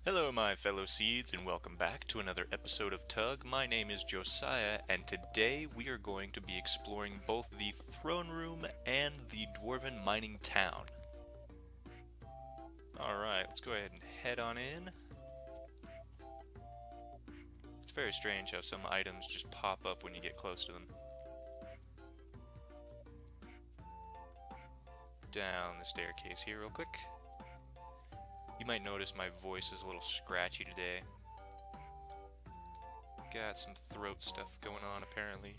Hello my fellow seeds and welcome back to another episode of TUG. My name is Josiah and today we are going to be exploring both the throne room and the Dwarven mining town. Alright, let's go ahead and head on in. It's very strange how some items just pop up when you get close to them. Down the staircase here real quick. You might notice my voice is a little scratchy today. Got some throat stuff going on apparently.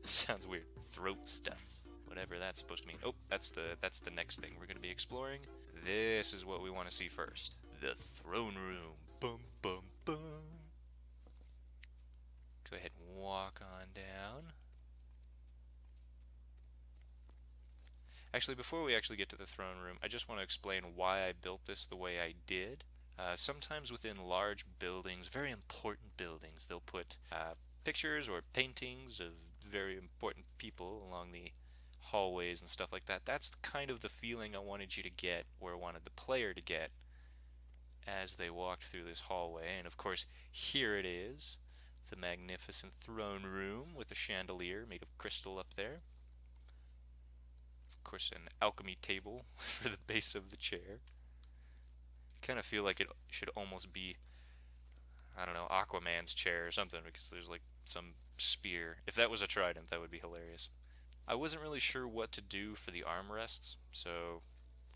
Sounds weird. Throat stuff. Whatever that's supposed to mean. Oh, that's the next thing we're going to be exploring. This is what we want to see first. The throne room. Bum bum bum. Go ahead and walk on down. Actually, before we actually get to the throne room, I just want to explain why I built this the way I did. Sometimes within large buildings, very important buildings, they'll put pictures or paintings of very important people along the hallways and stuff like that. That's kind of the feeling I wanted you to get, or I wanted the player to get, as they walked through this hallway. And of course, here it is, the magnificent throne room with a chandelier made of crystal up there. Of course, an alchemy table for the base of the chair. Kind of feel like it should almost be, I don't know, Aquaman's chair or something, because there's like some spear. If that was a trident, that would be hilarious. I wasn't really sure what to do for the armrests, so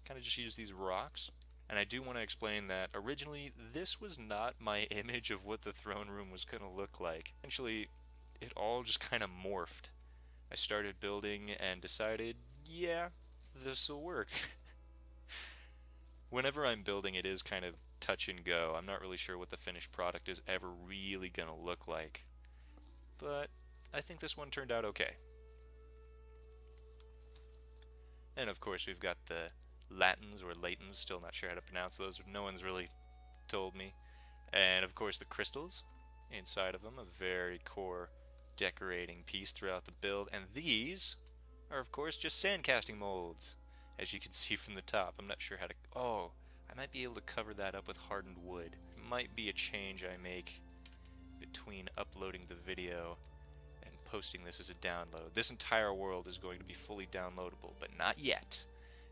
kind of just used these rocks. And I do want to explain that originally this was not my image of what the throne room was going to look like. Eventually, it all just kind of morphed. I started building and decided, yeah, this'll work. Whenever I'm building, it is kind of touch and go. I'm not really sure what the finished product is ever really gonna look like. But I think this one turned out okay. And of course we've got the Latins or Latins, still not sure how to pronounce those, no one's really told me. And of course the crystals inside of them, a very core decorating piece throughout the build. And these are of course just sand casting molds, as you can see from the top. I'm not sure how to... Oh, I might be able to cover that up with hardened wood. It might be a change I make between uploading the video and posting this as a download. This entire world is going to be fully downloadable, but not yet.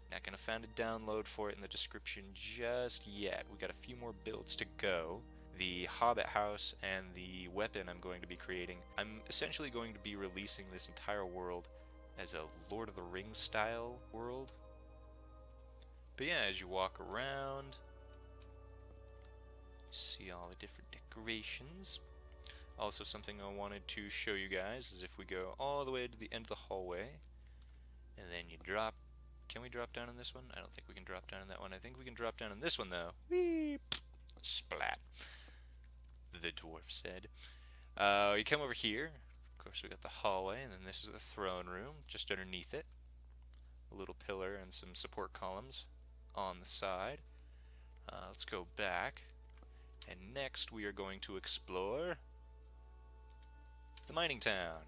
Not going to find a download for it in the description just yet. We got a few more builds to go. The Hobbit house and the weapon I'm going to be creating. I'm essentially going to be releasing this entire world as a Lord of the Rings style world. But yeah, as you walk around, you see all the different decorations. Also, something I wanted to show you guys is if we go all the way to the end of the hallway, and then you drop. Can we drop down in this one? I don't think we can drop down in that one. I think we can drop down in this one though. Whee! Splat. The dwarf said. You come over here. Of course, we got the hallway, and then this is the throne room. Just underneath it, a little pillar and some support columns on the side. Let's go back, and next we are going to explore the mining town.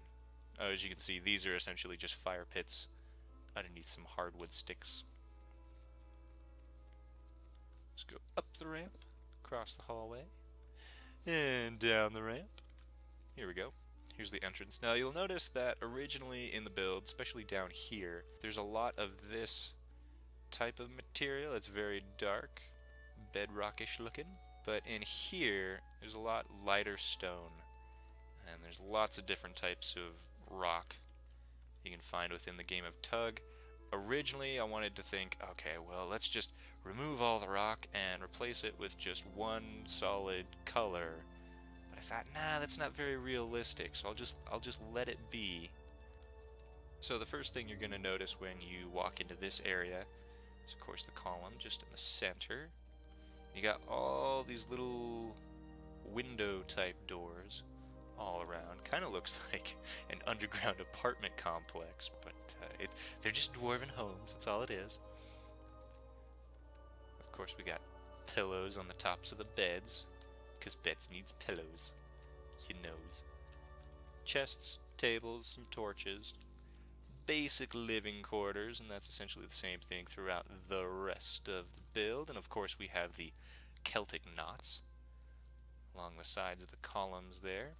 As you can see, these are essentially just fire pits underneath some hardwood sticks. Let's go up the ramp, across the hallway, and down the ramp. Here we go. Here's the entrance. Now you'll notice that originally in the build, especially down here, there's a lot of this type of material. It's very dark, bedrockish looking. But in here, there's a lot lighter stone. And there's lots of different types of rock you can find within the game of TUG. Originally, I wanted to think, okay, well, let's just remove all the rock and replace it with just one solid color. But I thought, nah, that's not very realistic, so I'll just let it be. So the first thing you're going to notice when you walk into this area is, of course, the column just in the center. You got all these little window-type doors all around. Kind of looks like an underground apartment complex, but they're just dwarven homes, that's all it is. Of course, we got pillows on the tops of the beds, because beds needs pillows, you knows. Chests, tables, some torches, basic living quarters, and that's essentially the same thing throughout the rest of the build. And of course we have the Celtic knots along the sides of the columns there.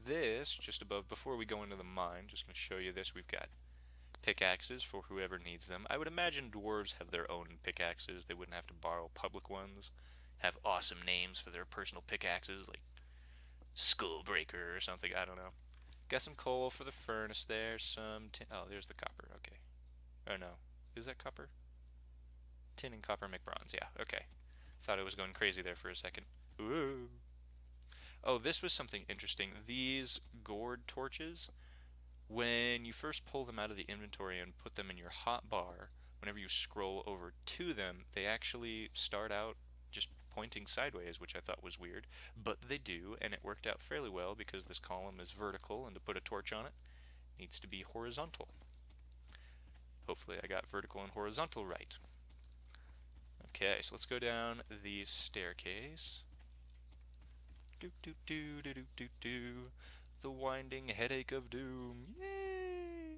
This, just above, before we go into the mine, just going to show you this, we've got pickaxes for whoever needs them. I would imagine dwarves have their own pickaxes. They wouldn't have to borrow public ones. Have awesome names for their personal pickaxes, like Skullbreaker or something, I don't know. Got some coal for the furnace there, some tin. Oh, there's the copper, okay. Oh no, is that copper? Tin and copper make bronze, yeah, okay. Thought I was going crazy there for a second. Ooh. Oh, this was something interesting. These gourd torches, when you first pull them out of the inventory and put them in your hotbar, whenever you scroll over to them, they actually start out just pointing sideways, which I thought was weird, but they do, and it worked out fairly well because this column is vertical, and to put a torch on it needs to be horizontal. Hopefully I got vertical and horizontal right. Okay, so let's go down the staircase. Do do do do do do do. The winding headache of doom. Yay!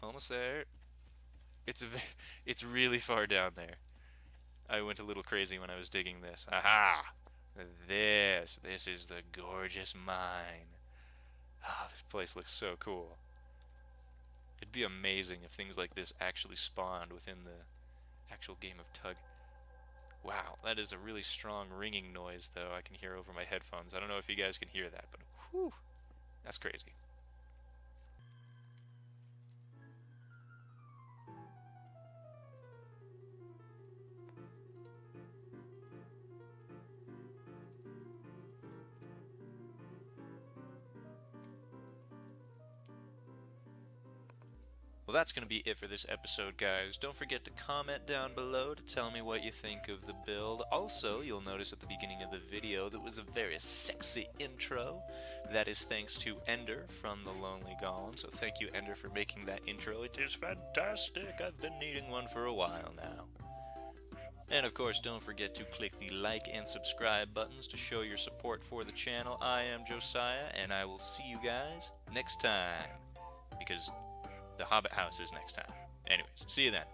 Almost there. It's really far down there. I went a little crazy when I was digging this. Aha! This is the gorgeous mine. Ah, this place looks so cool. It'd be amazing if things like this actually spawned within the actual game of TUG. Wow, that is a really strong ringing noise, though, I can hear over my headphones. I don't know if you guys can hear that, but whew, that's crazy. Well, that's going to be it for this episode, guys. Don't forget to comment down below to tell me what you think of the build. Also, you'll notice at the beginning of the video that was a very sexy intro. That is thanks to Ender from the Lonely Golem. So thank you, Ender, for making that intro. It is fantastic. I've been needing one for a while now. And of course, don't forget to click the like and subscribe buttons to show your support for the channel. I am Josiah, and I will see you guys next time. Because the Hobbit house is next time. Anyways, see you then.